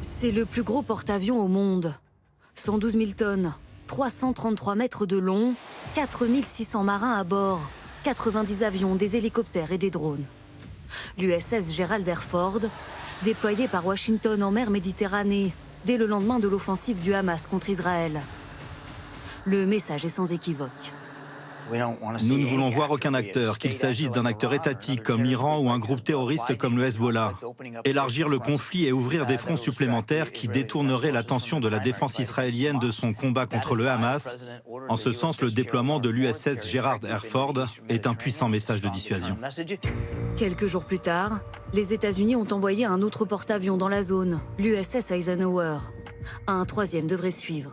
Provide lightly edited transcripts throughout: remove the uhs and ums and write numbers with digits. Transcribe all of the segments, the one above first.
C'est le plus gros porte-avions au monde. 112 000 tonnes, 333 mètres de long, 4 600 marins à bord, 90 avions, des hélicoptères et des drones. L'USS Gerald R. Ford, déployé par Washington en mer Méditerranée dès le lendemain de l'offensive du Hamas contre Israël. Le message est sans équivoque. Nous ne voulons voir aucun acteur, qu'il s'agisse d'un acteur étatique comme l'Iran ou un groupe terroriste comme le Hezbollah, élargir le conflit et ouvrir des fronts supplémentaires qui détourneraient l'attention de la défense israélienne de son combat contre le Hamas. En ce sens, le déploiement de l'USS Gerald R. Ford est un puissant message de dissuasion. Quelques jours plus tard, les États-Unis ont envoyé un autre porte-avions dans la zone, l'USS Eisenhower. Un troisième devrait suivre.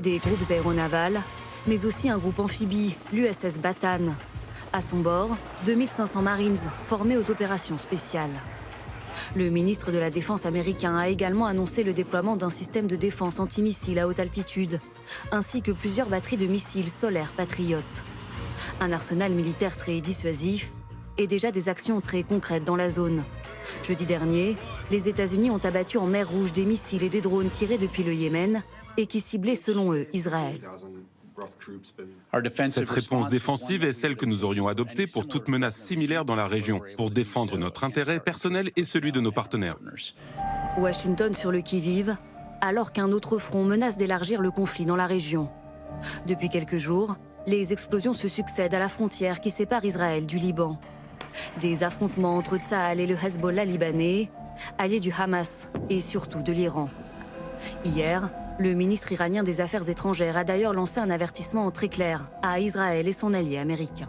Des groupes aéronavals, mais aussi un groupe amphibie, l'USS Bataan. À son bord, 2500 Marines formés aux opérations spéciales. Le ministre de la Défense américain a également annoncé le déploiement d'un système de défense antimissiles à haute altitude, ainsi que plusieurs batteries de missiles solaires patriotes. Un arsenal militaire très dissuasif et déjà des actions très concrètes dans la zone. Jeudi dernier, les États-Unis ont abattu en mer Rouge des missiles et des drones tirés depuis le Yémen et qui ciblaient, selon eux, Israël. Cette réponse défensive est celle que nous aurions adoptée pour toute menace similaire dans la région, pour défendre notre intérêt personnel et celui de nos partenaires. Washington sur le qui-vive, alors qu'un autre front menace d'élargir le conflit dans la région. Depuis quelques jours, les explosions se succèdent à la frontière qui sépare Israël du Liban. Des affrontements entre Tsahal et le Hezbollah libanais, alliés du Hamas et surtout de l'Iran. Hier, le ministre iranien des Affaires étrangères a d'ailleurs lancé un avertissement très clair à Israël et son allié américain.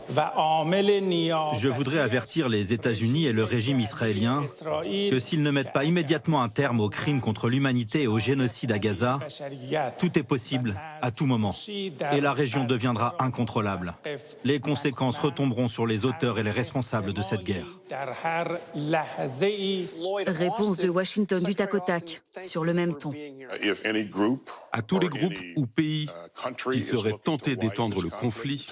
Je voudrais avertir les États-Unis et le régime israélien que s'ils ne mettent pas immédiatement un terme aux crimes contre l'humanité et au génocide à Gaza, tout est possible à tout moment. Et la région deviendra incontrôlable. Les conséquences retomberont sur les auteurs et les responsables de cette guerre. Réponse de Washington du tac au tac, sur le même ton. À tous les groupes ou pays qui seraient tentés d'étendre le conflit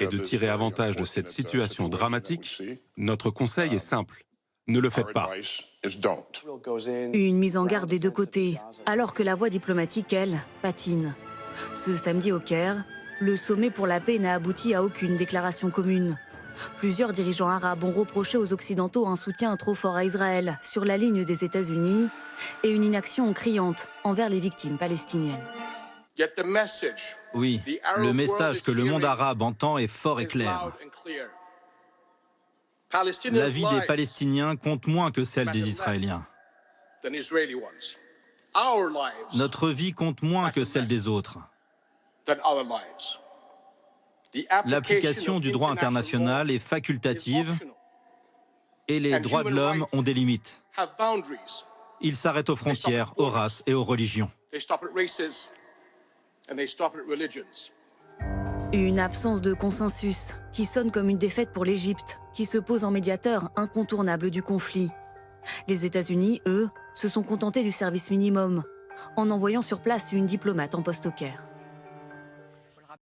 et de tirer avantage de cette situation dramatique, notre conseil est simple. Ne le faites pas. Une mise en garde des deux côtés, alors que la voie diplomatique, elle, patine. Ce samedi au Caire, le sommet pour la paix n'a abouti à aucune déclaration commune. Plusieurs dirigeants arabes ont reproché aux Occidentaux un soutien trop fort à Israël sur la ligne des États-Unis et une inaction criante envers les victimes palestiniennes. Oui, le message que le monde arabe entend est fort et clair. La vie des Palestiniens compte moins que celle des Israéliens. Notre vie compte moins que celle des autres. L'application du droit international est facultative et les droits de l'homme ont des limites. Ils s'arrêtent aux frontières, aux races et aux religions. Une absence de consensus qui sonne comme une défaite pour l'Égypte, qui se pose en médiateur incontournable du conflit. Les États-Unis, eux, se sont contentés du service minimum, en envoyant sur place une diplomate en poste au Caire.